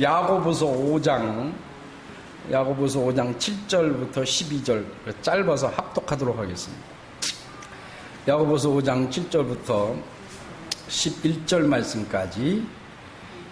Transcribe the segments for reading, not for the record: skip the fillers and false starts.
야고보서 5장 7절부터 12절 짧아서 합독하도록 하겠습니다. 야고보서 5장 7절부터 11절 말씀까지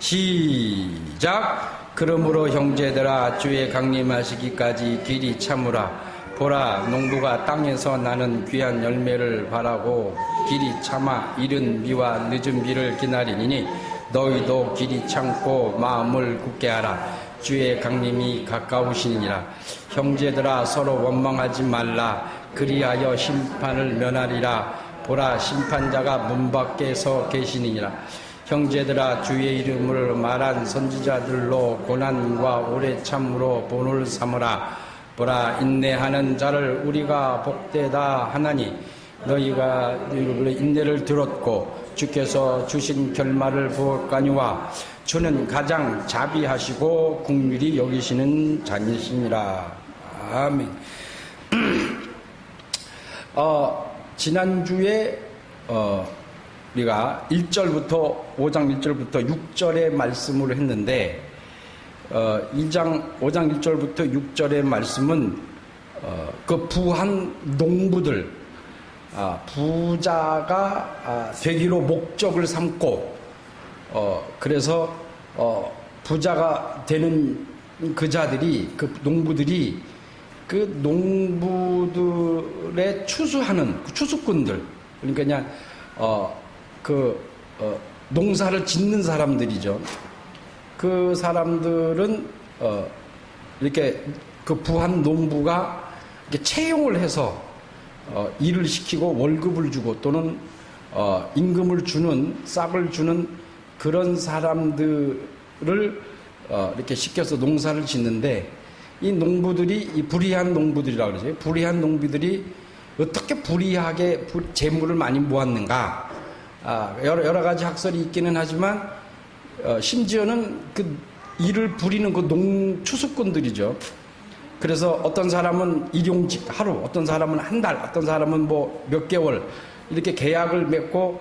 시작. 그러므로 형제들아 주의 강림하시기까지 길이 참으라. 보라, 농부가 땅에서 나는 귀한 열매를 바라고 길이 참아 이른 비와 늦은 비를 기다리니 너희도 길이 참고 마음을 굳게 하라. 주의 강림이 가까우시니라. 형제들아 서로 원망하지 말라. 그리하여 심판을 면하리라. 보라, 심판자가 문 밖에 서 계시니라. 형제들아 주의 이름을 말한 선지자들로 고난과 오래 참으로 본을 삼으라. 보라, 인내하는 자를 우리가 복되다 하나니 너희가 인내를 들었고 주께서 주신 결말을 보았거니와 주는 가장 자비하시고 긍휼히 여기시는 자니시니라. 아멘. 지난주에 우리가 1절부터 5장 1절부터 6절의 말씀을 했는데 5장 1절부터 6절의 말씀은 그 부한 농부들, 부자가 되기로 목적을 삼고 그래서 부자가 되는 그 자들이, 그 농부들이 그 농부들의 추수하는 그 추수꾼들, 그러니까 그냥 농사를 짓는 사람들이죠. 그 사람들은 이렇게 그 부한 농부가 이렇게 채용을 해서 일을 시키고 월급을 주고 또는 임금을 주는, 싹을 주는 그런 사람들을 이렇게 시켜서 농사를 짓는데, 이 농부들이, 이 불의한 농부들이라고 그러죠. 불의한 농부들이 어떻게 불의하게 재물을 많이 모았는가. 여러 가지 학설이 있기는 하지만 심지어는 그 일을 부리는 그 추수꾼들이죠. 그래서 어떤 사람은 일용직 하루, 어떤 사람은 한 달, 어떤 사람은 뭐 몇 개월 이렇게 계약을 맺고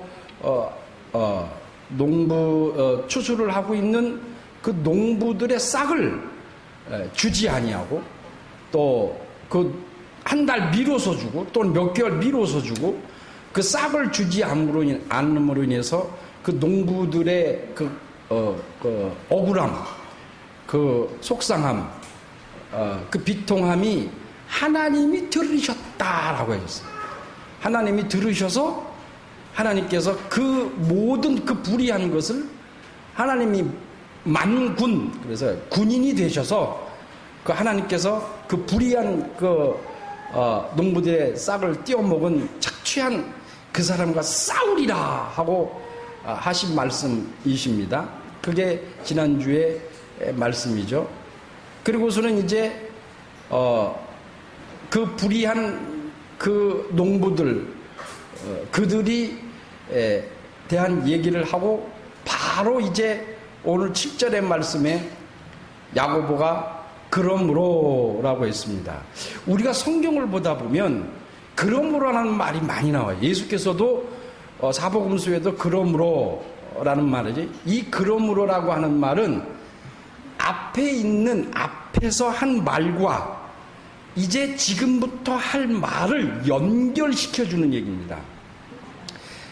추수를 하고 있는 그 농부들의 싹을 주지 아니하고 또 그 한 달 미뤄서 주고 또는 몇 개월 미뤄서 주고 그 싹을 주지 않음으로 인해서 그 농부들의 그 억울함, 그 속상함, 그 비통함이 하나님이 들으셨다라고 하셨어요. 하나님이 들으셔서 하나님께서 그 모든 그 불의한 것을 하나님이 만군, 그래서 군인이 되셔서 그 하나님께서 그 불의한 농부들의 싹을 띄어먹은 착취한 그 사람과 싸우리라 하고 하신 말씀이십니다. 그게 지난주의 말씀이죠. 그리고서는 이제 그 불의한 그 농부들, 그들이 대한 얘기를 하고 바로 이제 오늘 7절의 말씀에 야고보가 그러므로라고 했습니다. 우리가 성경을 보다 보면 그러므로라는 말이 많이 나와요. 예수께서도 사복음서에도 그러므로라는 말이지. 이 그러므로라고 하는 말은 앞에서 한 말과 이제 지금부터 할 말을 연결시켜주는 얘기입니다.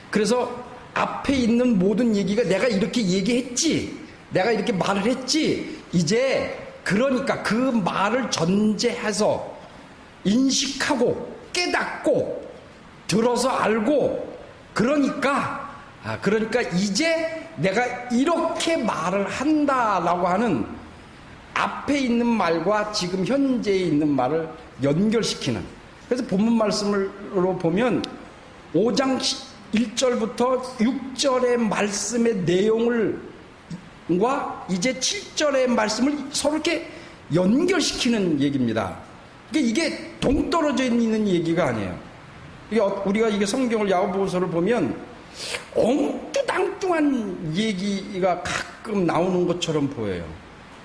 그래서 앞에 있는 모든 얘기가 내가 이렇게 얘기했지, 내가 이렇게 말을 했지, 이제 그러니까 그 말을 전제해서 인식하고 깨닫고 들어서 알고 그러니까 이제 내가 이렇게 말을 한다라고 하는 앞에 있는 말과 지금 현재에 있는 말을 연결시키는. 그래서 본문 말씀으로 보면 5장 1절부터 6절의 말씀의 내용을 이제 7절의 말씀을 서로 이렇게 연결시키는 얘기입니다. 이게 동떨어져 있는 얘기가 아니에요. 우리가 이게 성경을 야고보서를 보면 엉뚱당뚱한 얘기가 가끔 나오는 것처럼 보여요.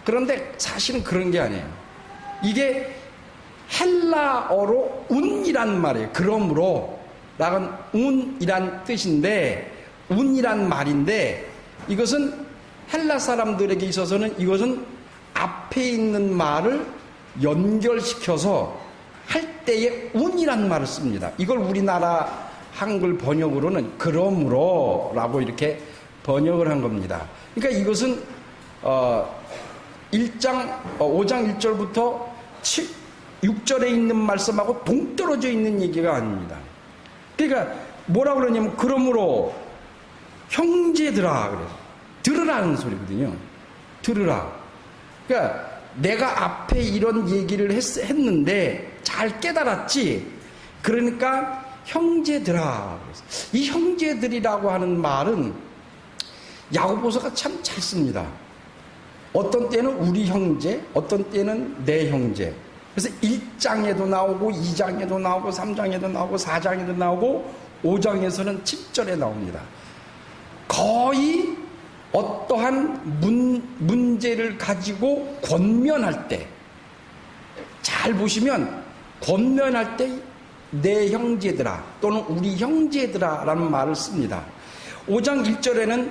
그런데 사실은 그런 게 아니에요. 이게 헬라어로 운이란 말이에요. 그러므로 라는 운이란 뜻인데, 운이란 말인데, 이것은 헬라 사람들에게 있어서는 이것은 앞에 있는 말을 연결시켜서 할 때에 운이란 말을 씁니다. 이걸 우리나라 한글 번역으로는 그러므로 라고 이렇게 번역을 한 겁니다. 그러니까 이것은 5장 1절부터 6절에 있는 말씀하고 동떨어져 있는 얘기가 아닙니다. 그러니까 뭐라고 그러냐면 그러므로 형제들아 그래요. 들으라는 소리거든요. 들으라. 그러니까 내가 앞에 이런 얘기를 했는데 잘 깨달았지. 그러니까 형제들아. 이 형제들이라고 하는 말은 야고보서가 참 잘 씁니다. 어떤 때는 우리 형제, 어떤 때는 내 형제. 그래서 1장에도 나오고 2장에도 나오고 3장에도 나오고 4장에도 나오고 5장에서는 7절에 나옵니다. 거의 어떠한 문제를 가지고 권면할 때, 잘 보시면 권면할 때 내 형제들아 또는 우리 형제들아 라는 말을 씁니다. 5장 1절에는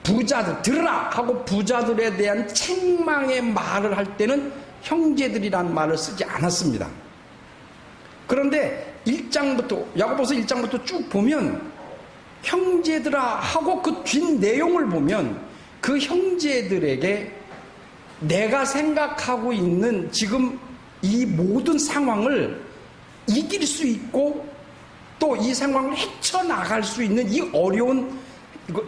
부자들, 들으라 하고 부자들에 대한 책망의 말을 할 때는 형제들이라는 말을 쓰지 않았습니다. 그런데 1장부터, 야고보서 1장부터 쭉 보면 형제들아 하고 그 뒷내용을 보면 그 형제들에게 내가 생각하고 있는 지금 이 모든 상황을 이길 수 있고 또 이 상황을 헤쳐나갈 수 있는 이 어려운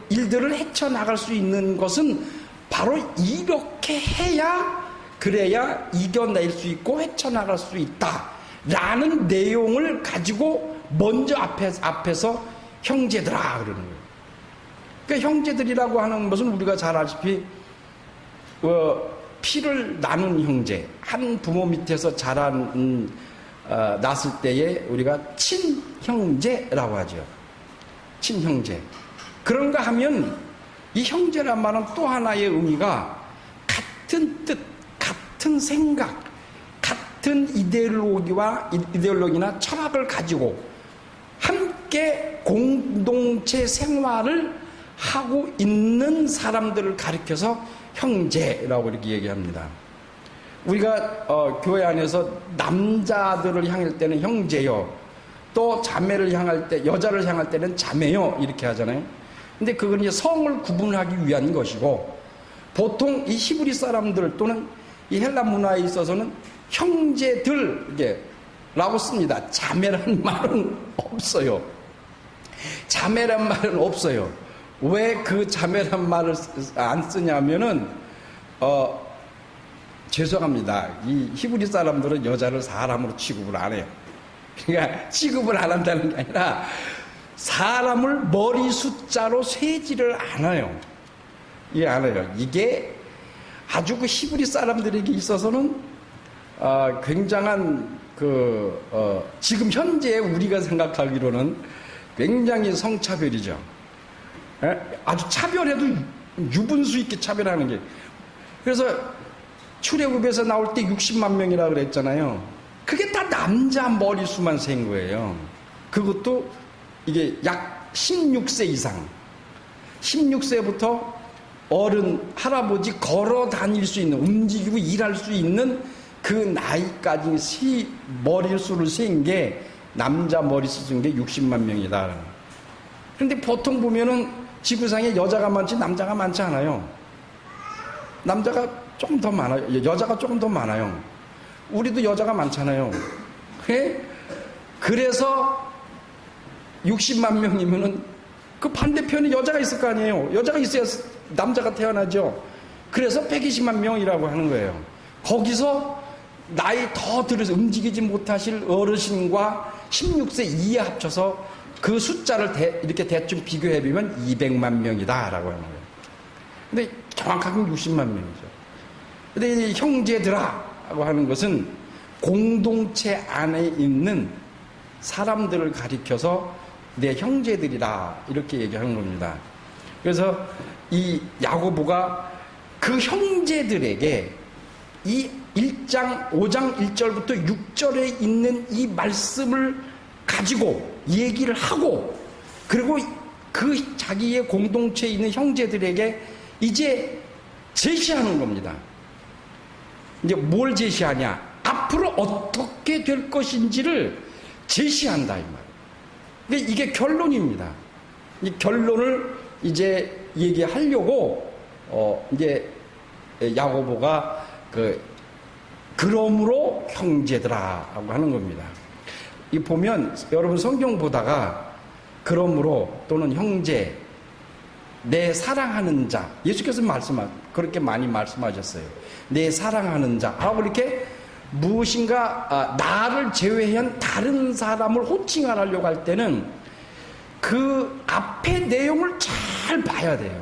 일들을 헤쳐나갈 수 있는 것은 바로 이렇게 해야 그래야 이겨낼 수 있고 헤쳐나갈 수 있다 라는 내용을 가지고 먼저 앞에서 형제들아 그러는 거예요. 그러니까 형제들이라고 하는 것은 우리가 잘 알다시피 피를 나눈 형제, 한 부모 밑에서 났을 때에 우리가 친형제라고 하죠. 친형제. 그런가 하면 이 형제란 말은 또 하나의 의미가 같은 뜻, 같은 생각, 같은 이데올로기나 철학을 가지고 함께 공동체 생활을 하고 있는 사람들을 가리켜서 형제라고 이렇게 얘기합니다. 우리가 교회 안에서 남자들을 향할 때는 형제요, 또 자매를 향할 때, 여자를 향할 때는 자매요 이렇게 하잖아요. 근데 그건 이제 성을 구분하기 위한 것이고, 보통 이 히브리 사람들 또는 이 헬라 문화에 있어서는 형제들 이게 라고 씁니다. 자매라는 말은 없어요. 자매란 말은 없어요. 왜 그 자매란 말을 안 쓰냐면은 죄송합니다. 이 히브리 사람들은 여자를 사람으로 취급을 안 해요. 그러니까 취급을 안 한다는 게 아니라 사람을 머리 숫자로 세지를 않아요. 이게 안 해요. 이게 아주 그 히브리 사람들에게 있어서는 굉장한 지금 현재 우리가 생각하기로는 굉장히 성차별이죠. 아주 차별해도 유분수 있게 차별하는 게. 그래서 출애굽에서 나올 때 60만 명이라고 그랬잖아요. 그게 다 남자 머리수만 센 거예요. 그것도 이게 약 16세 이상. 16세부터 어른, 할아버지 걸어 다닐 수 있는, 움직이고 일할 수 있는 그 나이까지 머리수를 센 게, 남자 머리수 쓴 게 60만 명이다. 그런데 보통 보면은 지구상에 여자가 많지 남자가 많지 않아요. 남자가 조금 더 많아요. 여자가 조금 더 많아요. 우리도 여자가 많잖아요. 그래서 60만 명이면은 그 반대편에 여자가 있을 거 아니에요. 여자가 있어야 남자가 태어나죠. 그래서 120만 명이라고 하는 거예요. 거기서 나이 더 들어서 움직이지 못하실 어르신과 16세 이하 합쳐서 그 숫자를 이렇게 대충 비교해보면 200만 명이다라고 하는 거예요. 근데 정확하게 60만 명이죠. 근데 이 형제들아라고 하는 것은 공동체 안에 있는 사람들을 가리켜서 내 형제들이라 이렇게 얘기하는 겁니다. 그래서 이 야고보가 그 형제들에게 이 1장 5장 1절부터 6절에 있는 이 말씀을 가지고 얘기를 하고, 그리고 그 자기의 공동체에 있는 형제들에게 이제 제시하는 겁니다. 이제 뭘 제시하냐? 앞으로 어떻게 될 것인지를 제시한다, 이 말. 근데 이게 결론입니다. 이 결론을 이제 얘기하려고, 이제 야고보가 그러므로 형제들아라고 하는 겁니다. 이 보면 여러분 성경 보다가 그러므로 또는 형제, 내 사랑하는 자, 예수께서 그렇게 많이 말씀하셨어요. 내 사랑하는 자 하고 이렇게 무엇인가 나를 제외한 다른 사람을 호칭하려고 할 때는 그 앞의 내용을 잘 봐야 돼요.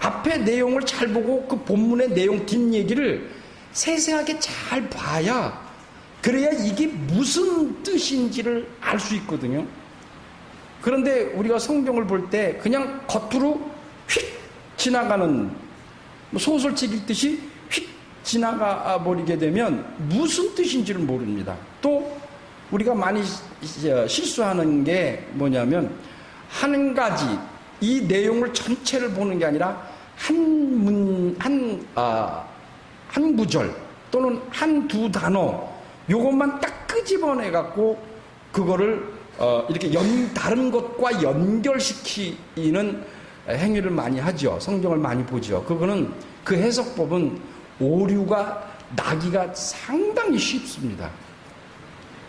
앞의 내용을 잘 보고 그 본문의 내용 뒷얘기를 세세하게 잘 봐야, 그래야 이게 무슨 뜻인지를 알 수 있거든요. 그런데 우리가 성경을 볼 때 그냥 겉으로 휙 지나가는, 소설책 읽듯이 휙 지나가 버리게 되면 무슨 뜻인지를 모릅니다. 또 우리가 많이 실수하는 게 뭐냐면, 한 가지 이 내용을 전체를 보는 게 아니라 한 구절 또는 한두 단어 요것만 딱 끄집어내 갖고 그거를 이렇게 다른 것과 연결시키는 행위를 많이 하죠. 성경을 많이 보죠. 그거는, 그 해석법은 오류가 나기가 상당히 쉽습니다.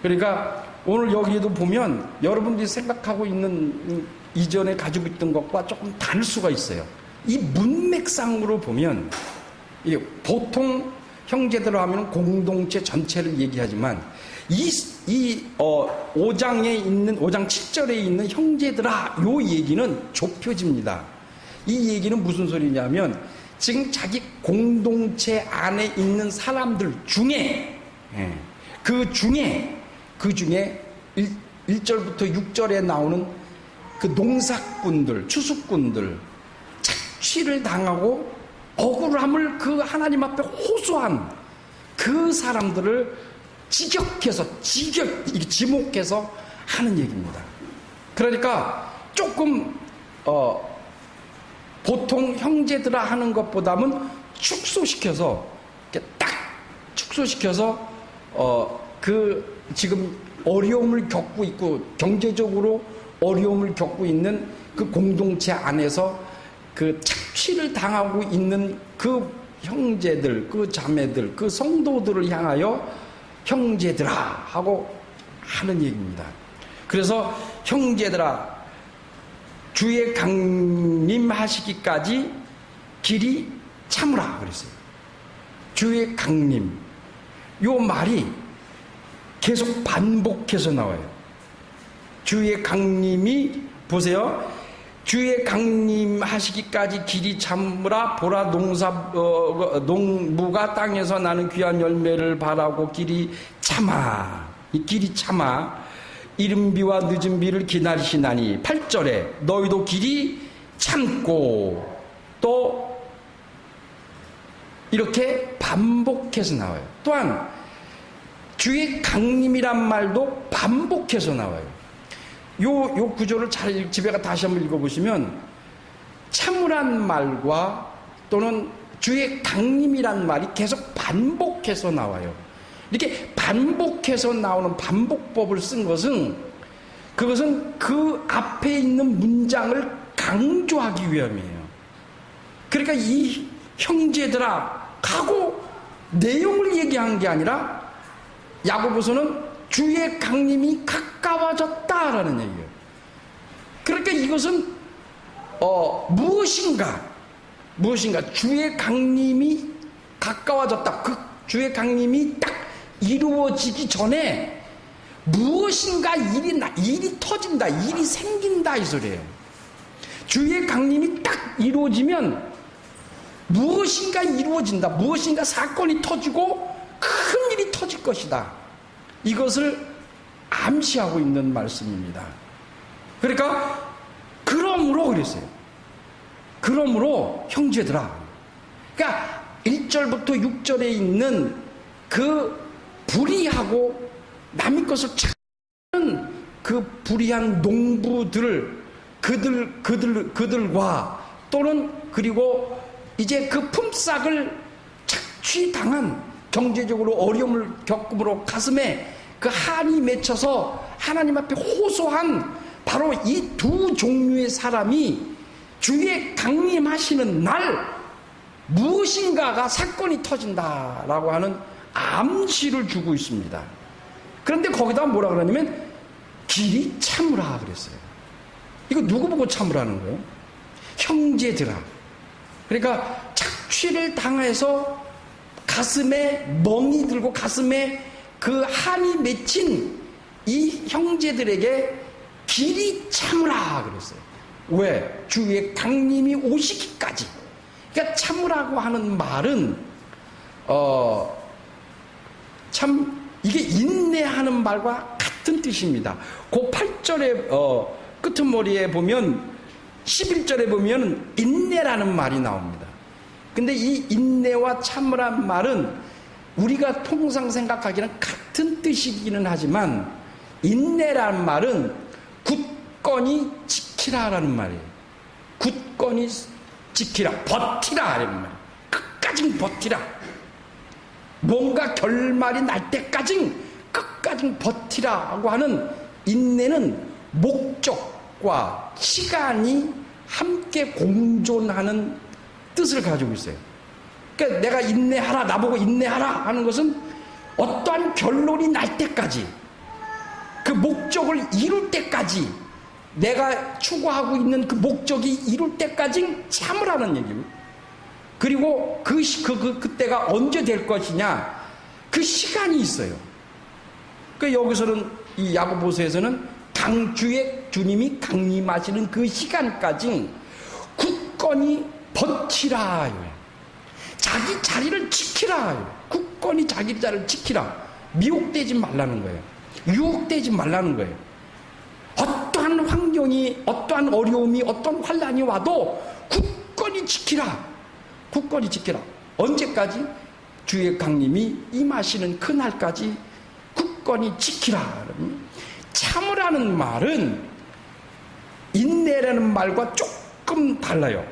그러니까 오늘 여기에도 보면 여러분들이 생각하고 있는 이전에 가지고 있던 것과 조금 다를 수가 있어요. 이 문맥상으로 보면 보통 형제들을 하면 공동체 전체를 얘기하지만 이 5장에 있는 5장 7절에 있는 형제들아, 요 얘기는 좁혀집니다. 이 얘기는 무슨 소리냐면 지금 자기 공동체 안에 있는 사람들 중에 그 중에 1절부터 6절에 나오는 그 농사꾼들, 추수꾼들, 착취를 당하고 억울함을 그 하나님 앞에 호소한 그 사람들을 지목해서 하는 얘기입니다. 그러니까 조금 보통 형제들아 하는 것보다는 축소시켜서 그 지금 어려움을 겪고 있고 경제적으로 어려움을 겪고 있는 그 공동체 안에서 그 착취를 당하고 있는 그 형제들, 그 자매들, 그 성도들을 향하여 형제들아 하고 하는 얘기입니다. 그래서 형제들아, 주의 강림하시기까지 길이 참으라 그랬어요. 주의 강림, 요 말이 계속 반복해서 나와요. 주의 강림이, 보세요. 주의 강림하시기까지 길이 참으라. 보라, 농부가 땅에서 나는 귀한 열매를 바라고 길이 참아. 이 길이 참아. 이른 비와 늦은 비를 기다리시나니. 8절에 너희도 길이 참고, 또 이렇게 반복해서 나와요. 또한 주의 강림이란 말도 반복해서 나와요. 요 구조를 잘 집에 가 다시 한번 읽어보시면 참으란 말과 또는 주의 강림이란 말이 계속 반복해서 나와요. 이렇게 반복해서 나오는 반복법을 쓴 것은, 그것은 그 앞에 있는 문장을 강조하기 위함이에요. 그러니까 이 형제들아 하고 내용을 얘기한 게 아니라 야고보서는 주의 강림이 가까워졌다라는 얘기예요. 그러니까 이것은 무엇인가 주의 강림이 가까워졌다. 그 주의 강림이 딱 이루어지기 전에 무엇인가 일이 터진다, 일이 생긴다 이 소리예요. 주의 강림이 딱 이루어지면 무엇인가 이루어진다, 무엇인가 사건이 터지고 큰 일이 터질 것이다. 이것을 암시하고 있는 말씀입니다. 그러니까 그러므로 그랬어요. 그러므로 형제들아. 그러니까 1절부터 6절에 있는 그 불의하고 남의 것을 찾는 그 불의한 농부들, 그들과 또는 그리고 이제 그 품삯을 착취당한 경제적으로 어려움을 겪음으로 가슴에 그 한이 맺혀서 하나님 앞에 호소한 바로 이 두 종류의 사람이 주의 강림하시는 날 무엇인가가 사건이 터진다라고 하는 암시를 주고 있습니다. 그런데 거기다 뭐라 그러냐면 길이 참으라 그랬어요. 이거 누구 보고 참으라는 거예요? 형제들아. 그러니까 착취를 당해서 가슴에 멍이 들고 가슴에 그 한이 맺힌 이 형제들에게 길이 참으라 그랬어요. 왜? 주의 강림이 오시기까지. 그러니까 참으라고 하는 말은 참 이게 인내하는 말과 같은 뜻입니다. 그 8절에 끄트머리에 보면 11절에 보면 인내라는 말이 나옵니다. 근데 이 인내와 참으란 말은 우리가 통상 생각하기는 같은 뜻이기는 하지만 인내라는 말은 굳건히 지키라라는 말이에요. 굳건히 지키라, 버티라 이런 말. 끝까지 버티라. 뭔가 결말이 날 때까지 끝까지 버티라고 하는 인내는 목적과 시간이 함께 공존하는 뜻을 가지고 있어요. 그러니까 내가 인내하라, 나보고 인내하라 하는 것은 어떠한 결론이 날 때까지 그 목적을 이룰 때까지 내가 추구하고 있는 그 목적이 이룰 때까지 참으라는 얘기입니다. 그리고 그때가 언제 될 것이냐 그 시간이 있어요. 그러니까 여기서는 이 야고보서에서는 주의 주님이 강림하시는 그 시간까지 굳건히 버티라. 자기 자리를 지키라. 굳건히 자기 자리를 지키라. 미혹되지 말라는 거예요. 유혹되지 말라는 거예요. 어떠한 환경이, 어떠한 어려움이, 어떠한 환난이 와도 굳건히 지키라. 굳건히 지키라. 언제까지? 주의 강림이 임하시는 그날까지 굳건히 지키라. 참으라는 말은 인내라는 말과 조금 달라요.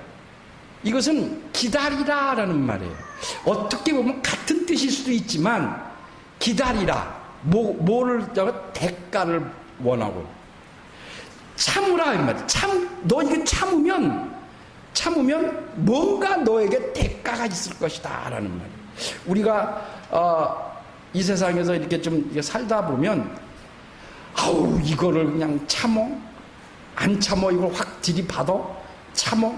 이것은 기다리라라는 말이에요. 어떻게 보면 같은 뜻일 수도 있지만 기다리라. 뭐를 대가를 원하고 참으라 이 말이야. 너 이거 참으면 뭔가 너에게 대가가 있을 것이다라는 말이에요. 우리가 이 세상에서 이렇게 좀 살다 보면 아우 이거를 그냥 참어 안 참어 이걸 확 들이받아 참어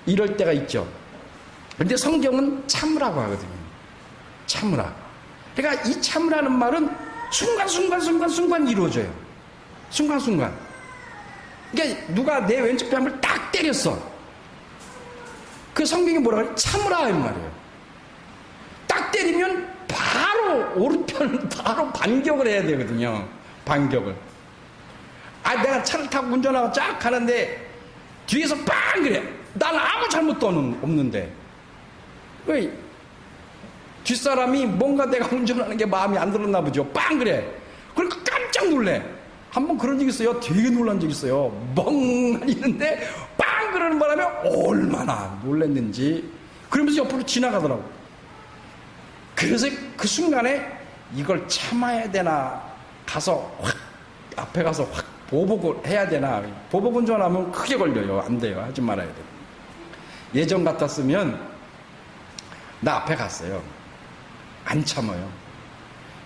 이럴 때가 있죠. 그런데 성경은 참으라고 하거든요. 참으라. 그러니까 이 참으라는 말은 순간 이루어져요. 순간. 그러니까 누가 내 왼쪽 뺨을 딱 때렸어. 그 성경이 뭐라 그래? 참으라 이 말이에요. 딱 때리면 바로 오른편 바로 반격을 해야 되거든요. 반격을. 내가 차를 타고 운전하고 쫙 가는데 뒤에서 빵 그래. 나는 아무 잘못도 없는데 왜 뒷사람이 뭔가 내가 운전하는 게 마음에 안 들었나 보죠. 빵 그래. 그러니까 깜짝 놀래. 한번 그런 적 있어요. 되게 놀란 적 있어요. 멍하니 있는데 빵 그러는 바람에 얼마나 놀랐는지. 그러면서 옆으로 지나가더라고. 그래서 그 순간에 이걸 참아야 되나 가서 확 앞에 가서 확 보복을 해야 되나. 보복 운전하면 크게 걸려요. 안 돼요. 하지 말아야 돼요. 예전 같았으면 나 앞에 갔어요. 안 참아요.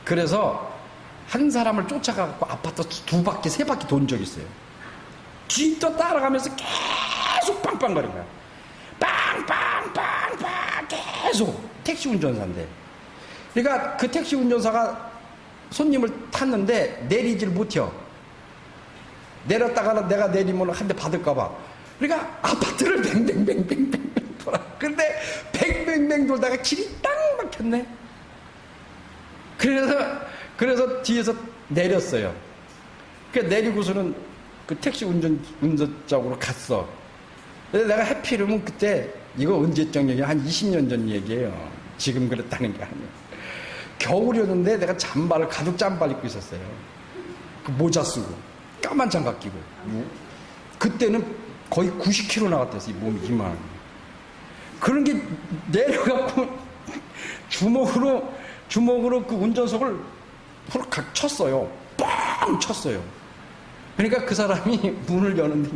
그래서 한 사람을 쫓아가고 아파트 2바퀴 3바퀴 돈 적 있어요. 뒤또 따라가면서 계속 빵빵거린 거야. 빵빵빵빵 계속. 택시 운전사인데. 그러니까 그 택시 운전사가 손님을 탔는데 내리질 못해요. 내렸다가는 내가 내리면 한 대 받을까봐. 그러니까 아파트를 뱅뱅뱅뱅뱅 돌아. 근데 뱅뱅뱅 돌다가 길이 딱 막혔네. 그래서 뒤에서 내렸어요. 내리고서는 그 택시 운전자로 갔어. 근데 내가 해피르면 그때 이거 언제적 얘기야? 한 20년 전 얘기예요. 지금 그랬다는 게 아니에요. 겨울이었는데 내가 가죽 잠바를 입고 있었어요. 그 모자 쓰고 까만 장갑 끼고. 그때는 거의 90kg 나갔댔어. 이 몸이 이만. 그런 게 내려갖고 주먹으로 그 운전석을 훅 쳤어요. 뻥 쳤어요. 그러니까 그 사람이 문을 여는데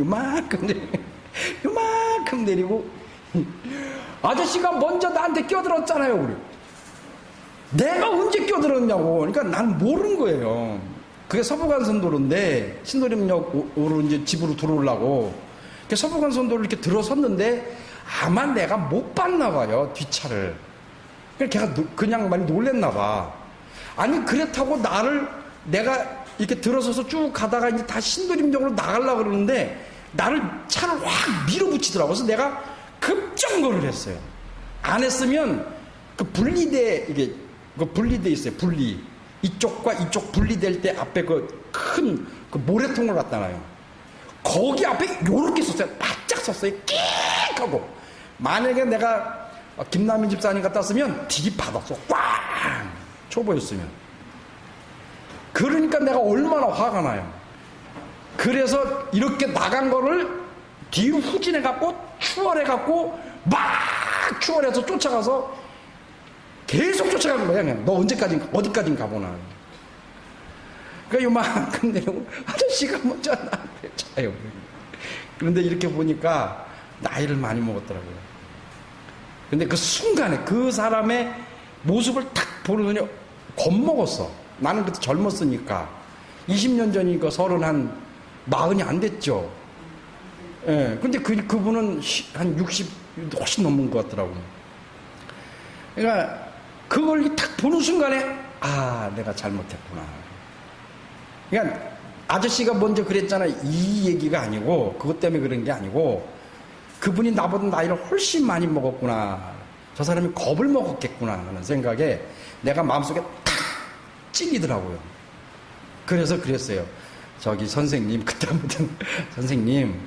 요만큼 내리고 아저씨가 먼저 나한테 끼어들었잖아요. 그래. 내가 언제 끼어들었냐고. 그러니까 난 모르는 거예요. 그게 서부간선도로인데 신도림역으로 이제 집으로 들어오려고 서부간선도로 이렇게 들어섰는데 아마 내가 못 봤나 봐요. 뒷차를. 그러니까 걔가 그냥 많이 놀랬나 봐. 아니 그렇다고 내가 이렇게 들어서서 쭉 가다가 이제 다시 신도림역으로 나가려고 그러는데 나를 차를 확 밀어붙이더라고. 그래서 내가 급정거를 했어요. 안 했으면 그 분리돼 있어요. 분리. 이쪽과 이쪽 분리될 때 앞에 그 큰 그 모래통을 갖다 놔요. 거기 앞에 요렇게 썼어요. 바짝 썼어요. 끽 하고. 만약에 내가 김남인 집사님 갖다 쓰면 들이받았어. 꽝! 초보였으면. 그러니까 내가 얼마나 화가 나요. 그래서 이렇게 나간 거를 뒤로 후진해갖고 추월해갖고 막 추월해서 쫓아가서 계속 쫓아가는 거야. 그냥 너 어디까지 가보나. 그러니까 요만큼 내려고 아저씨가 먼저 나한테 차요. 그런데 이렇게 보니까 나이를 많이 먹었더라고요. 근데 그 순간에 그 사람의 모습을 탁 보더니 겁먹었어. 나는 그때 젊었으니까. 20년 전이니까 40이 안 됐죠. 예. 근데 그분은 한 60 훨씬 넘은 것 같더라고요. 그러니까 그걸 탁 보는 순간에 내가 잘못했구나. 그러니까 아저씨가 먼저 그랬잖아. 이 얘기가 아니고 그것 때문에 그런 게 아니고 그분이 나보다 나이를 훨씬 많이 먹었구나. 저 사람이 겁을 먹었겠구나 하는 생각에 내가 마음속에 탁 찔리더라고요. 그래서 그랬어요. 저기 선생님, 그때부터는 선생님,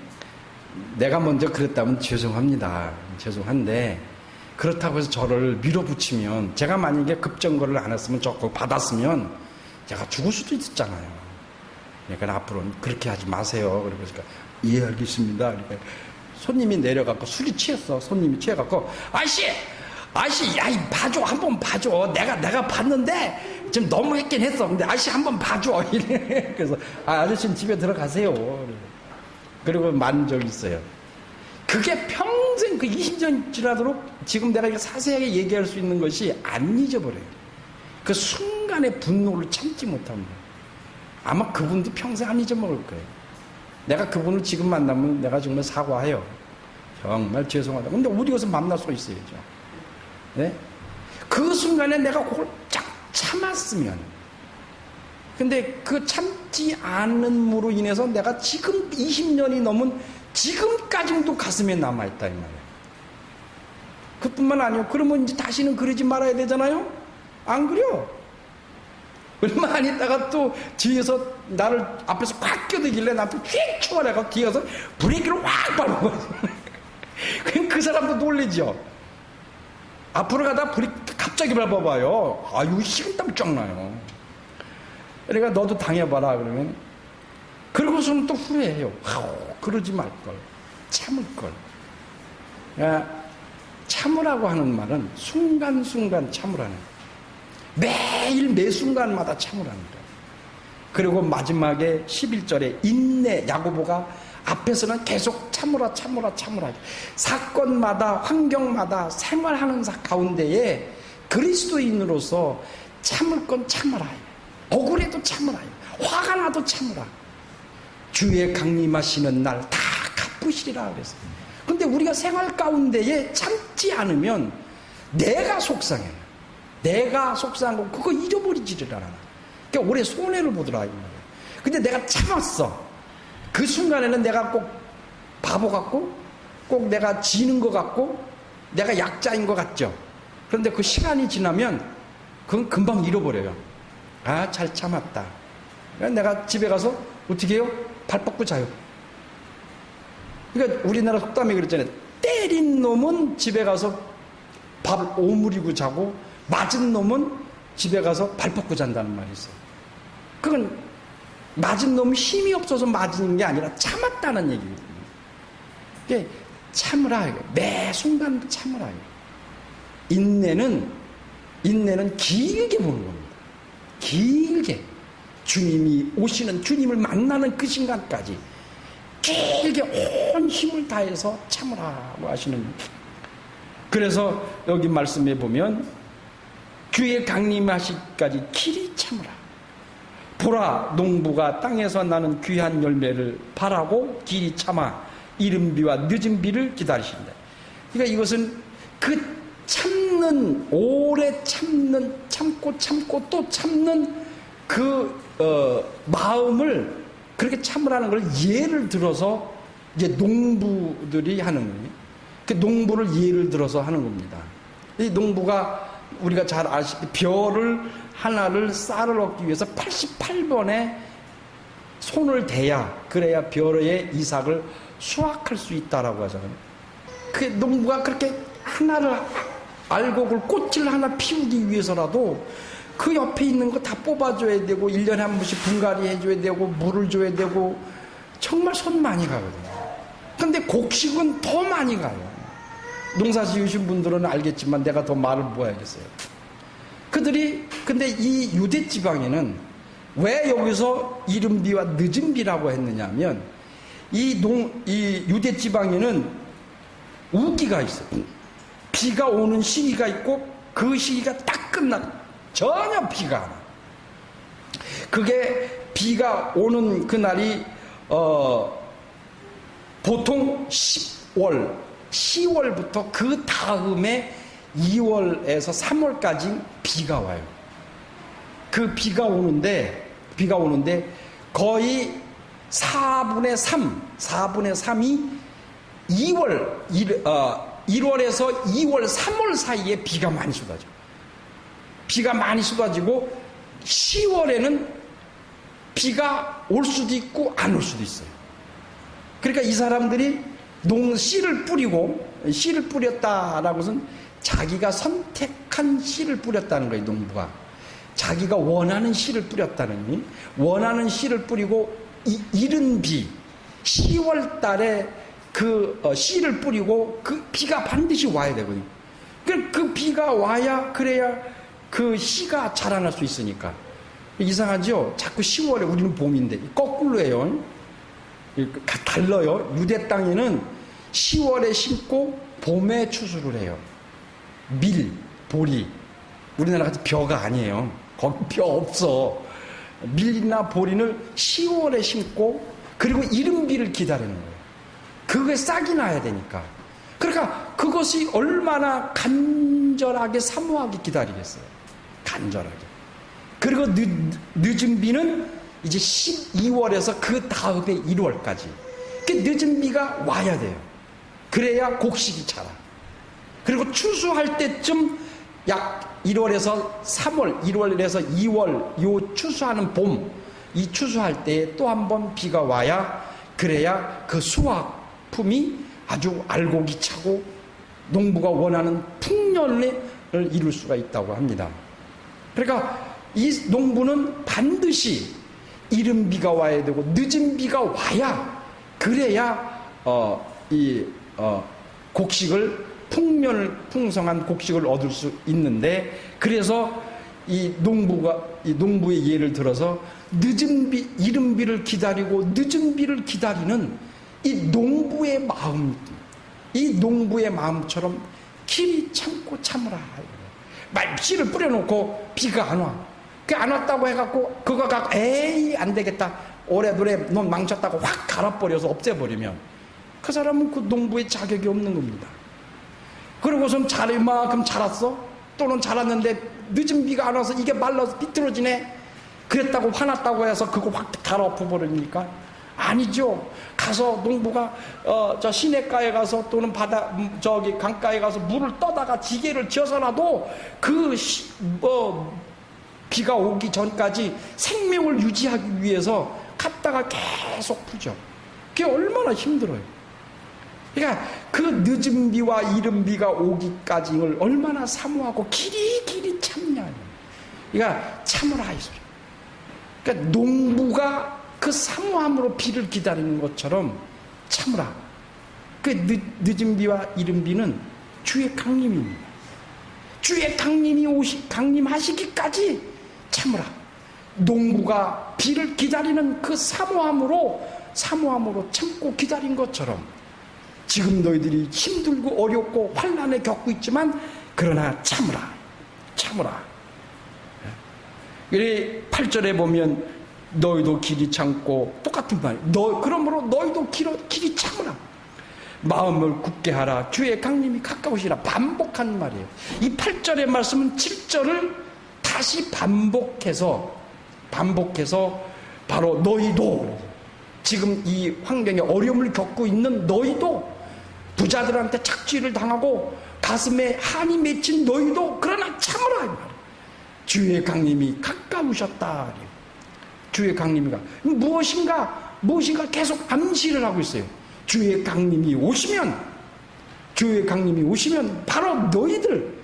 내가 먼저 그랬다면 죄송합니다. 죄송한데 그렇다고 해서 저를 밀어붙이면 제가 만약에 급정거를 안 했으면 저거 받았으면 제가 죽을 수도 있었잖아요. 그러니까 앞으로는 그렇게 하지 마세요. 그러니까 예 알겠습니다. 그러니까 손님이 내려갖고 술이 취했어. 손님이 취해갖고 아저씨 야이 봐줘 한번 봐줘. 내가 봤는데 좀 너무 했긴 했어. 근데 아저씨 한번 봐줘. 이래. 그래서 아저씨는 집에 들어가세요. 그리고 만 적이 있어요. 그게 평생 그 20년 지나도록 지금 내가 이거 자세하게 얘기할 수 있는 것이 안 잊어버려요. 그 순간의 분노를 참지 못합니다. 아마 그분도 평생 안 잊어먹을 거예요. 내가 그분을 지금 만나면 내가 정말 사과해요. 정말 죄송하다. 근데 어디 가서 만날 수 있어야죠. 네? 그 순간에 내가 그걸 쫙 참았으면. 근데 그 참지 않음으로 인해서 내가 지금 20년이 넘은 지금까지도 가슴에 남아있다 이 말이에요. 그뿐만 아니고 그러면 이제 다시는 그러지 말아야 되잖아요. 안 그래요? 얼마 안 있다가 또 뒤에서 나를 앞에서 꽉 껴들길래 나한테 휙 추월해가지고 뒤에서 브레이크를 확 밟고 그럼 그 사람도 놀리죠. 앞으로 가다 브레이크 갑자기 밟아봐요. 아유 식은땀 쫙 나요. 그러니까 너도 당해봐라 그러면 그러고서는 또 후회해요. 그러지 말걸. 참을걸. 참으라고 하는 말은 순간순간 참으라는 거예요. 매일 매 순간마다 참으라는 거예요. 그리고 마지막에 11절에 인내, 야고보가 앞에서는 계속 참으라 사건마다 환경마다 생활하는 가운데에 그리스도인으로서 참을 건 참으라. 억울해도 참으라. 화가 나도 참으라. 주의 강림하시는 날 다 갚으시리라 그랬어요. 근데 우리가 생활 가운데에 참지 않으면 내가 속상해요. 내가 속상한 거 그거 잊어버리지를 않아. 그러니까 올해 손해를 보더라 이 말이에요. 근데 내가 참았어. 그 순간에는 내가 꼭 바보 같고 꼭 내가 지는 것 같고 내가 약자인 것 같죠. 그런데 그 시간이 지나면 그건 금방 잃어버려요. 잘 참았다. 내가 집에 가서 어떻게 해요? 발 뻗고 자요. 그러니까 우리나라 속담이 그랬잖아요. 때린 놈은 집에 가서 밥을 오므리고 자고 맞은 놈은 집에 가서 발 뻗고 잔다는 말이 있어요. 그건 맞은 놈이 힘이 없어서 맞은 게 아니라 참았다는 얘기거든요. 이게 참으라. 매 순간 참으라. 인내는 길게 보는 겁니다. 길게. 주님이 오시는, 주님을 만나는 그 순간까지 길게 온 힘을 다해서 참으라고 하시는. 그래서 여기 말씀에 보면 주의 강림하시기까지 길이 참으라. 보라, 농부가 땅에서 나는 귀한 열매를 바라고 길이 참아 이른 비와 늦은 비를 기다리신다. 그러니까 이것은 그 참는, 오래 참는, 참고 또 참는 그 마음을 그렇게 참으라는 걸 예를 들어서 이제 농부들이 하는 거예요. 그 농부를 예를 들어서 하는 겁니다. 이 농부가 우리가 잘 아시다시피 벼를 하나를 쌀을 얻기 위해서 88번에 손을 대야, 그래야 벼의 이삭을 수확할 수 있다라고 하잖아요. 그 농부가 그렇게 하나를 알곡을 꽃을 하나 피우기 위해서라도 그 옆에 있는 거 다 뽑아줘야 되고 1년에 한 번씩 분갈이 해줘야 되고 물을 줘야 되고 정말 손 많이 가거든요. 근데 곡식은 더 많이 가요. 농사 지으신 분들은 알겠지만 내가 더 말을 모아야겠어요. 그들이 근데 이 유대 지방에는 왜 여기서 이른 비와 늦은 비라고 했느냐 하면 이 유대 지방에는 우기가 있어요. 비가 오는 시기가 있고 그 시기가 딱 끝나 전혀 비가 안 와. 그게 비가 오는 그날이 보통 10월부터 그 다음에 2월에서 3월까지 비가 와요. 그 비가 오는데 거의 4분의 3이 1월에서 2월, 3월 사이에 비가 많이 쏟아져. 비가 많이 쏟아지고 10월에는 비가 올 수도 있고 안 올 수도 있어요. 그러니까 이 사람들이 씨를 뿌렸다라고 해서는 자기가 선택한 씨를 뿌렸다는 거예요. 농부가 자기가 원하는 씨를 뿌렸다는 의미. 원하는 씨를 뿌리고 이른 비 10월 달에 그 씨를 뿌리고 그 비가 반드시 와야 되거든요. 그 비가 와야 그래야 그 씨가 자라날 수 있으니까. 이상하죠? 자꾸 10월에 우리는 봄인데 거꾸로 해요. 달라요. 유대 땅에는 10월에 심고 봄에 추수를 해요. 밀, 보리. 우리나라 같은 벼가 아니에요. 거기 벼 없어. 밀이나 보리를 10월에 심고 그리고 이른 비를 기다리는 거예요. 그게 싹이 나야 되니까. 그러니까 그것이 얼마나 간절하게 사모하게 기다리겠어요. 간절하게. 그리고 늦은 비는 이제 12월에서 그 다음에 1월까지. 그 늦은 비가 와야 돼요. 그래야 곡식이 자라. 그리고 추수할 때쯤 약 1월에서 3월, 1월에서 2월 요 추수하는 봄, 이 추수할 때에 또 한 번 비가 와야 그래야 그 수확품이 아주 알곡이 차고 농부가 원하는 풍년을 이룰 수가 있다고 합니다. 그러니까 이 농부는 반드시 이른 비가 와야 되고 늦은 비가 와야 그래야 곡식을 풍성한 곡식을 얻을 수 있는데, 그래서 이 농부의 예를 들어서 늦은 비, 이른 비를 기다리고 늦은 비를 기다리는 이 농부의 마음처럼 길이 참고 참으라. 씨를 뿌려놓고 비가 안 와. 그 안 왔다고 해갖고 그거 갖고 에이 안 되겠다. 올해 넌 망쳤다고 확 갈아버려서 없애버리면 그 사람은 그 농부의 자격이 없는 겁니다. 그러고선 이만큼 자랐어? 또는 자랐는데 늦은 비가 안 와서 이게 말라서 비틀어지네? 그랬다고 화났다고 해서 그거 확 갈아엎어버립니까? 아니죠. 가서 농부가 저 시냇가에 가서 또는 강가에 가서 물을 떠다가 지게를 지어서라도 비가 오기 전까지 생명을 유지하기 위해서 갔다가 계속 푸죠. 그게 얼마나 힘들어요. 그러니까 그 늦은 비와 이른 비가 오기까지를 얼마나 사모하고 길이 참냐. 그러니까 참으라 이 소리. 그러니까 농부가 그 사모함으로 비를 기다리는 것처럼 참으라. 그 늦은 비와 이른 비는 주의 강림입니다. 주의 강림하시기까지 참으라. 농부가 비를 기다리는 그 사모함으로 참고 기다린 것처럼 지금 너희들이 힘들고 어렵고 환난에 겪고 있지만 그러나 참으라. 그래 8절에 보면 너희도 길이 참고 똑같은 말. 그러므로 너희도 길이 참으라. 마음을 굳게 하라. 주의 강림이 가까우시라. 반복한 말이에요. 이 8절의 말씀은 7절을 다시 반복해서 바로 너희도 지금 이 환경에 어려움을 겪고 있는 너희도 부자들한테 착취를 당하고 가슴에 한이 맺힌 너희도 그러나 참으라. 주의 강림이 가까우셨다. 주의 강림이가 무엇인가 계속 암시를 하고 있어요. 주의 강림이 오시면 바로 너희들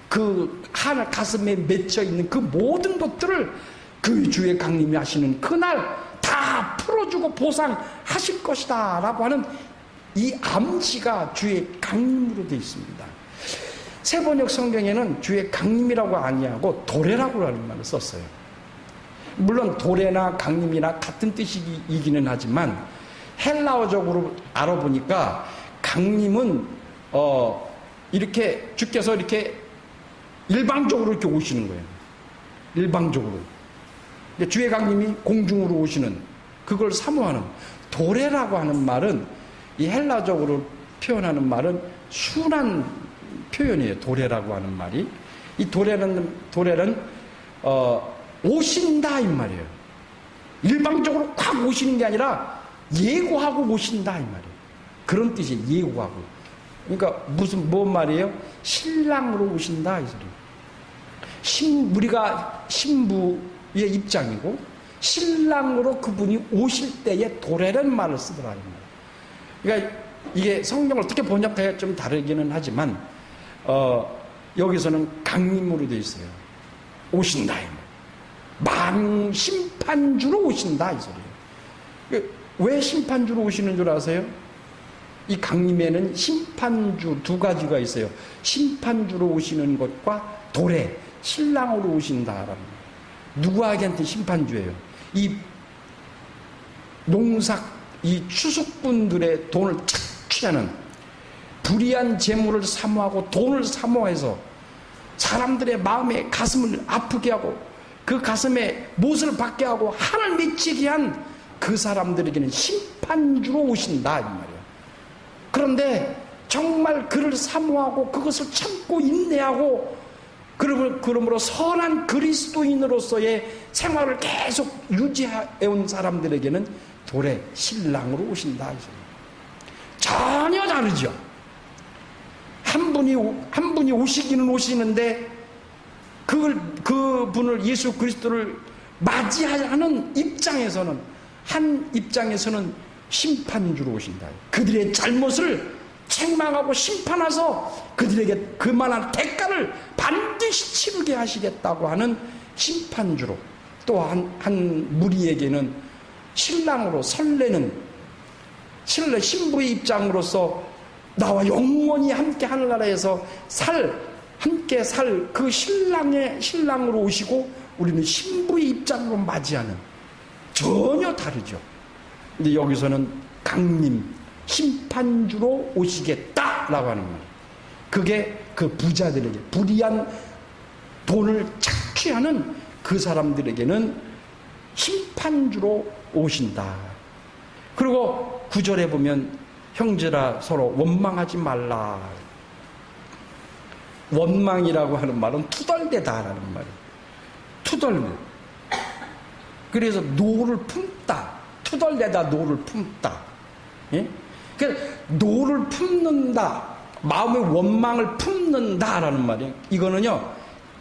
그 하늘 가슴에 맺혀 있는 그 모든 것들을 그 주의 강림이 하시는 그날 다 풀어주고 보상하실 것이다 라고 하는 이 암시가 주의 강림으로 되어 있습니다. 세번역 성경에는 주의 강림이라고 아니하고 도래라고 하는 말을 썼어요. 물론 도래나 강림이나 같은 뜻이기는 하지만 헬라어적으로 알아보니까 강림은 이렇게 주께서 이렇게 일방적으로 이렇게 오시는 거예요. 일방적으로. 주의 강림이 공중으로 오시는 그걸 사모하는. 도래라고 하는 말은 이 헬라적으로 표현하는 말은 순한 표현이에요. 도래라고 하는 말이. 이 도래는 오신다 이 말이에요. 일방적으로 확 오시는 게 아니라 예고하고 오신다 이 말이에요. 그런 뜻이에요. 예고하고. 그러니까 뭔 말이에요? 신랑으로 오신다 이 소리. 우리가 신부의 입장이고 신랑으로 그분이 오실 때에 도래라는 말을 쓰더라 이 말이에요. 그러니까 이게 성경을 어떻게 번역해야 좀 다르기는 하지만 여기서는 강림으로 되어 있어요. 오신다 이 말. 심판주로 오신다 이 소리예요. 왜 심판주로 오시는 줄 아세요? 이 강림에는 심판주 두 가지가 있어요. 심판주로 오시는 것과 도래, 신랑으로 오신다라는 거예요. 누구에게한테 심판주예요? 이 이 추수꾼들의 돈을 착취하는 불의한 재물을 사모하고 돈을 사모해서 사람들의 마음에 가슴을 아프게 하고 그 가슴에 못을 받게 하고 한을 맺히게 한 그 사람들에게는 심판주로 오신다 이 말이에요. 그런데 정말 그를 사모하고 그것을 참고 인내하고 그러므로 선한 그리스도인으로서의 생활을 계속 유지해온 사람들에게는 도래 신랑으로 오신다. 전혀 다르죠. 한 분이 오시기는 오시는데 그분을 예수 그리스도를 맞이하는 입장에서는 한 입장에서는 심판주로 오신다. 그들의 잘못을 책망하고 심판해서 그들에게 그만한 대가를 반드시 치르게 하시겠다고 하는 심판주로 또 한 무리에게는 신랑으로 설레는 신부의 입장으로서 나와 영원히 함께 하늘나라에서 함께 살 그 신랑으로 오시고 우리는 신부의 입장으로 맞이하는 전혀 다르죠. 근데 여기서는 강림, 심판주로 오시겠다라고 하는 거예요. 그게 그 부자들에게 불의한 돈을 착취하는 그 사람들에게는 심판주로 오신다. 그리고 9절에 보면 형제라 서로 원망하지 말라. 원망이라고 하는 말은 투덜대다라는 말이에요. 투덜대. 그래서 노를 품다. 투덜대다 노를 품다. 예? 그러니까 노를 품는다. 마음의 원망을 품는다라는 말이에요. 이거는요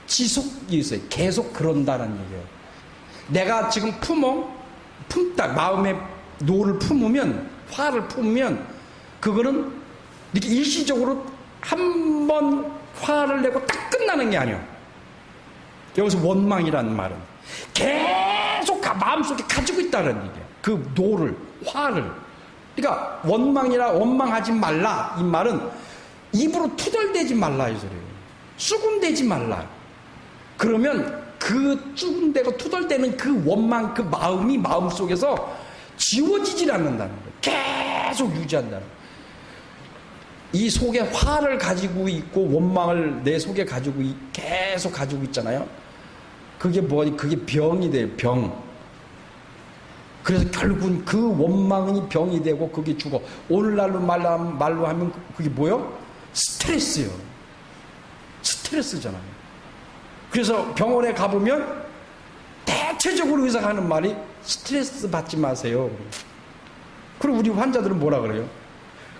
지속이 있어요. 계속 그런다라는 얘기예요. 내가 지금 품다. 마음에 노를 품으면, 화를 품으면 그거는 이렇게 일시적으로 한 번 화를 내고 딱 끝나는 게 아니에요. 여기서 원망이라는 말은 계속 마음속에 가지고 있다는 얘기예요. 그 노를, 화를 그러니까 원망하지 말라 이 말은 입으로 투덜대지 말라 이 소리예요. 쑥음대지 말라. 그러면 그 쑥음대고 투덜대는 그 원망, 그 마음이 마음속에서 지워지질 않는다는 거예요. 계속 유지한다는 거예요. 이 속에 화를 가지고 있고 원망을 내 속에 계속 가지고 있잖아요. 그게 그게 병이 돼요. 병. 그래서 결국은 그 원망이 병이 되고 그게 죽어. 오늘날로 말로 하면 그게 뭐요? 스트레스요. 스트레스잖아요. 그래서 병원에 가보면 대체적으로 의사가 하는 말이 스트레스 받지 마세요. 그리고 우리 환자들은 뭐라 그래요?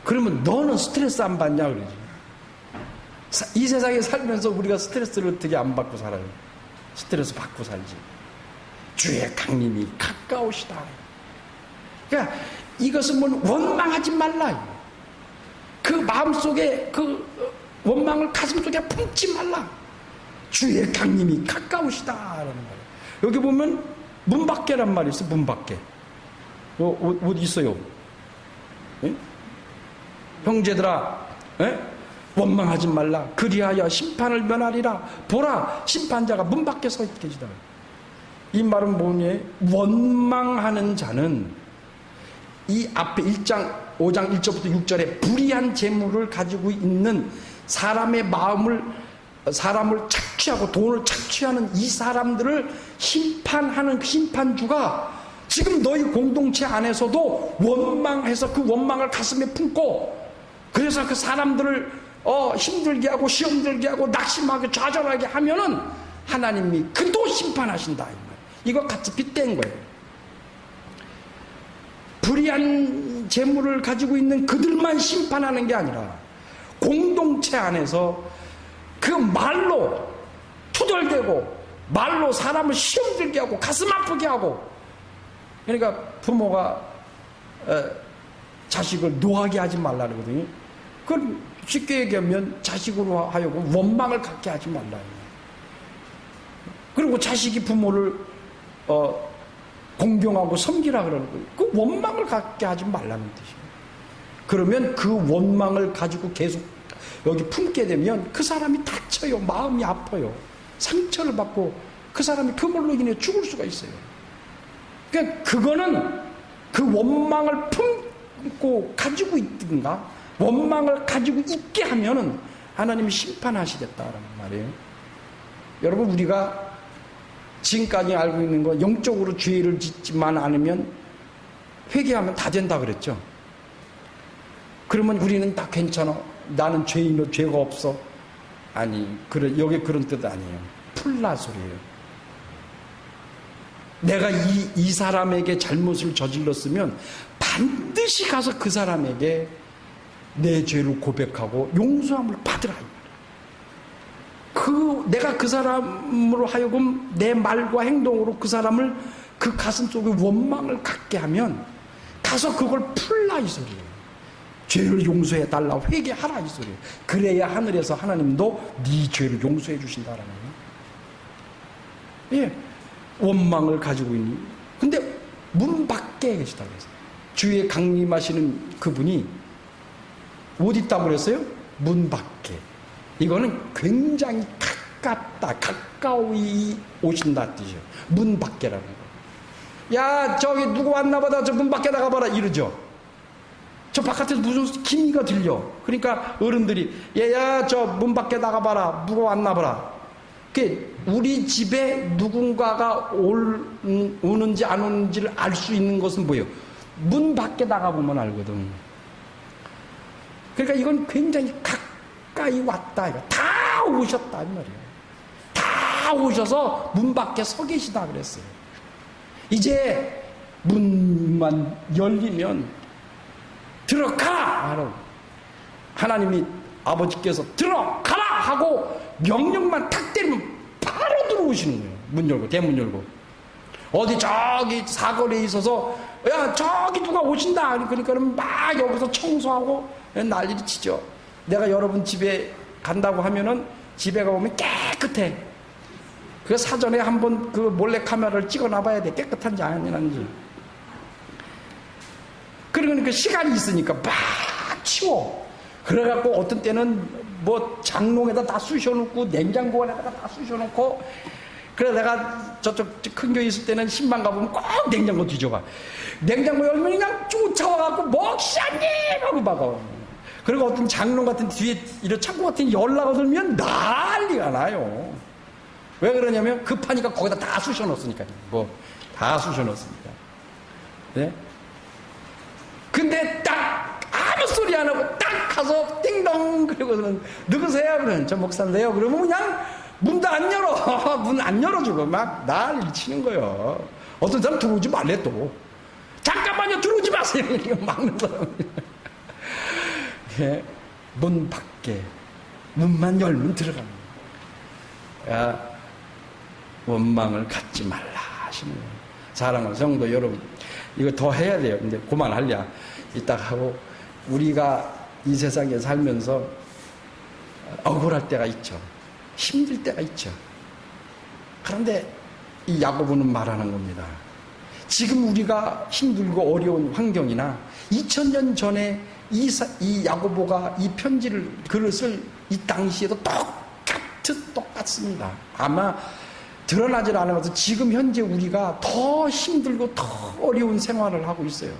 그러면 너는 스트레스 안 받냐 그러지. 이 세상에 살면서 우리가 스트레스를 어떻게 안 받고 살아요? 스트레스 받고 살지. 주의 강림이 가까우시다. 그러니까 이것은 뭐 원망하지 말라. 그 마음속에 그 원망을 가슴속에 품지 말라. 주의 강림이 가까우시다라는 거예요. 여기 보면 문 밖에란 말이 있어요. 문 밖에. 어디 있어요? 예? 형제들아, 예? 원망하지 말라. 그리하여 심판을 면하리라. 보라, 심판자가 문 밖에 서 계시다. 이 말은 뭐니? 원망하는 자는 이 앞에 5장 1절부터 6절에 불의한 재물을 가지고 있는 사람의 사람을 착취하고 돈을 착취하는 이 사람들을 심판하는 심판주가 지금 너희 공동체 안에서도 원망해서 그 원망을 가슴에 품고 그래서 그 사람들을 힘들게 하고 시험 들게 하고 낙심하게 좌절하게 하면은 하나님이 그도 심판하신다. 이거 같이 빗댄 거예요. 불의한 재물을 가지고 있는 그들만 심판하는 게 아니라 공동체 안에서 그 말로 투덜대고 말로 사람을 시험 들게 하고 가슴 아프게 하고 그러니까 부모가 자식을 노하게 하지 말라는 거거든요. 그건 쉽게 얘기하면 자식으로 하여금 원망을 갖게 하지 말라. 그리고 자식이 부모를 공경하고 섬기라 그러는 거예요. 그 원망을 갖게 하지 말라는 뜻이에요. 그러면 그 원망을 가지고 계속 여기 품게 되면 그 사람이 다쳐요. 마음이 아파요. 상처를 받고 그 사람이 그걸로 인해 죽을 수가 있어요. 그러니까 그거는 그 원망을 품고 가지고 있든가 원망을 가지고 있게 하면은 하나님이 심판하시겠다라는 말이에요. 여러분 우리가 지금까지 알고 있는 거 영적으로 죄를 짓지만 않으면 회개하면 다 된다 그랬죠. 그러면 우리는 다 괜찮아. 나는 죄가 없어. 아니, 여기 그런 뜻 아니에요. 풀라 소리예요. 내가 이 사람에게 잘못을 저질렀으면 반드시 가서 그 사람에게 내 죄를 고백하고 용서함을 받으라. 내가 그 사람으로 하여금 내 말과 행동으로 그 사람을 그 가슴 속에 원망을 갖게 하면 가서 그걸 풀라 이 소리예요. 죄를 용서해 달라 회개하라 이 소리예요. 그래야 하늘에서 하나님도 네 죄를 용서해 주신다라는 거예요. 예, 원망을 가지고 있는. 근데 문 밖에 계시다고 했어요. 주에 강림하시는 그분이 어디 있다고 그랬어요? 문 밖에. 이거는 굉장히 가깝다, 가까이 오신다 뜻이에요. 문 밖에라는 거. 야, 저기 누구 왔나 보다. 저 문 밖에 나가봐라 이러죠. 저 바깥에서 무슨 기미가 들려. 그러니까 어른들이 얘야 저 문 밖에 나가봐라. 누가 왔나 보라. 우리 집에 누군가가 오는지 안 오는지를 알 수 있는 것은 뭐예요? 문 밖에 나가보면 알거든. 그러니까 이건 굉장히 가까이 왔다. 이거. 다 오셨다 이 말이에요. 다 오셔서 문 밖에 서 계시다 그랬어요. 이제 문만 열리면 들어가라! 하나님이 아버지께서 들어가라! 하고 명령만 탁 때리면 바로 들어오시는 거예요. 문 열고, 대문 열고. 어디 저기 사거리에 있어서 야 저기 누가 오신다. 그러니까는 막 여기서 청소하고 난리를 치죠. 내가 여러분 집에 간다고 하면은 집에 가보면 깨끗해. 그 사전에 한번 그 몰래 카메라를 찍어 놔봐야 돼. 깨끗한지 아니한지. 그러니까 시간이 있으니까 막 치워. 그래갖고 어떤 때는 뭐 장롱에다 다 쑤셔놓고 냉장고 안에다가 다 쑤셔놓고, 그래 내가 저쪽 큰 교회 있을 때는 신방 가보면 꼭 냉장고 뒤져봐. 냉장고 열면 그냥 쫓아와갖고 먹시장님 하고 막아. 그리고 어떤 장롱 같은 뒤에 이런 창고 같은 열나가 들면 난리가 나요. 왜 그러냐면 급하니까 거기다 다 쑤셔놓았으니까. 뭐 다 쑤셔놓았으니까. 네? 근데 딱 아무 소리 안 하고 딱 가서 띵동 그러고서는 누구세요? 그러면 저 목사인데요. 그러면 그냥 문도 안 열어. 문 안 열어주고 막 난리 치는 거예요. 어떤 사람 들어오지 말래 또. 잠깐만요, 들어오지 마세요. 이렇게 막는 사람. 예, 문 밖에 문만 열면 들어가는 거예요. 야, 원망을 갖지 말라 하시는 거예요. 사랑하는 성도 여러분, 이거 더 해야 돼요. 근데 그만하려 이따 하고, 우리가 이 세상에 살면서 억울할 때가 있죠. 힘들 때가 있죠. 그런데 이 야고보는 말하는 겁니다. 지금 우리가 힘들고 어려운 환경이나 2000년 전에 이 야고보가 이 편지를 글을 쓸 이 당시에도 똑같습니다. 아마 드러나질 않아서 지금 현재 우리가 더 힘들고 더 어려운 생활을 하고 있어요.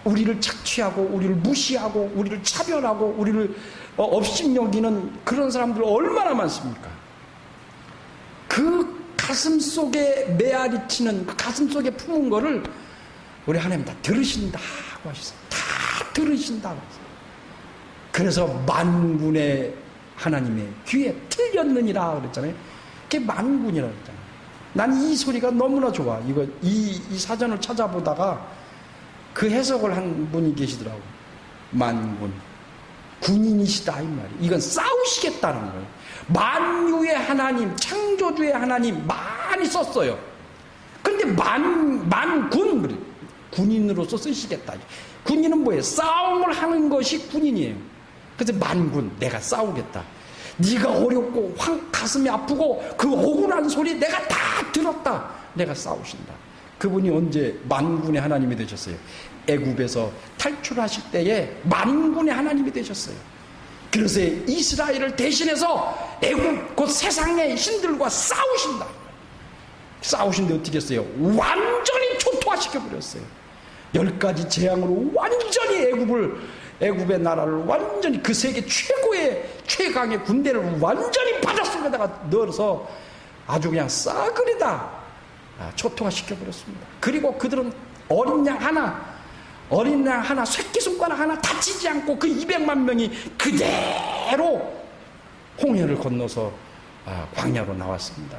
우리를 착취하고 우리를 무시하고 우리를 차별하고 우리를 업신여기는 그런 사람들 얼마나 많습니까? 그 가슴 속에 메아리 치는, 그 가슴 속에 품은 거를 우리 하나님 다 들으신다고 하셨어요. 다 들으신다고 하셨어요. 그래서 만군의 하나님의 귀에 틀렸느니라 그랬잖아요. 그게 만군이라고 그랬잖아요. 난 이 소리가 너무나 좋아. 이 사전을 찾아보다가 그 해석을 한 분이 계시더라고요. 만군. 군인이시다 이 말이에요. 이건 싸우시겠다는 거예요. 만유의 하나님, 창조주의 하나님 많이 썼어요. 근데 만군, 군인으로서 쓰시겠다. 군인은 뭐예요? 싸움을 하는 것이 군인이에요. 그래서 만군, 내가 싸우겠다. 네가 어렵고 가슴이 아프고 그 억울한 소리 내가 다 들었다. 내가 싸우신다. 그분이 언제 만군의 하나님이 되셨어요? 애굽에서 탈출하실 때에 만군의 하나님이 되셨어요. 그래서 이스라엘을 대신해서 애굽 곧 세상의 신들과 싸우신다. 싸우신데 어떻게 했어요? 완전히 초토화시켜버렸어요. 10가지 재앙으로 완전히 애굽의 나라를 완전히 그 세계 최강의 군대를 완전히 바닷속에다가 넣어서 아주 그냥 싸그리다 초토화시켜버렸습니다. 그리고 그들은 어린 양 하나 새끼손가락 하나 다치지 않고 그 200만 명이 그대로 홍해를 건너서 광야로 나왔습니다.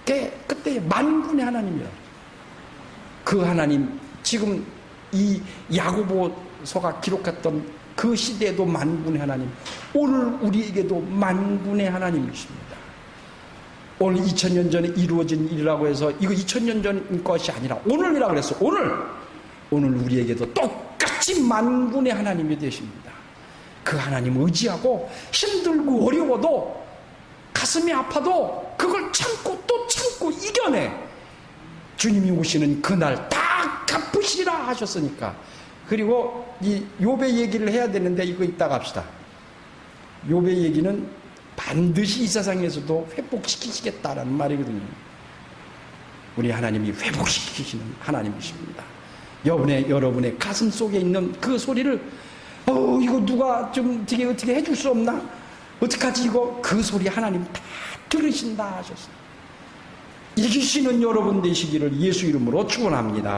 그때 만군의 하나님이라. 그 하나님, 지금 이 야고보서가 기록했던 그 시대에도 만군의 하나님, 오늘 우리에게도 만군의 하나님이십니다. 오늘 2000년 전에 이루어진 일이라고 해서 이거 2000년 전 것이 아니라 오늘이라고 그랬어. 오늘 우리에게도 똑같이 만군의 하나님이 되십니다. 그 하나님 의지하고 힘들고 어려워도 가슴이 아파도 그걸 참고 또 참고 이겨내. 주님이 오시는 그날 다 갚으시리라 하셨으니까. 그리고 이 욥의 얘기를 해야 되는데 이거 이따가 합시다. 욥의 얘기는 반드시 이 세상에서도 회복시키시겠다라는 말이거든요. 우리 하나님이 회복시키시는 하나님이십니다. 여러분의 가슴 속에 있는 그 소리를 이거 누가 좀 어떻게 해줄 수 없나? 어떡하지 이거? 그 소리 하나님 다 들으신다 하셨어요. 이기시는 여러분 되시기를 예수 이름으로 축원합니다.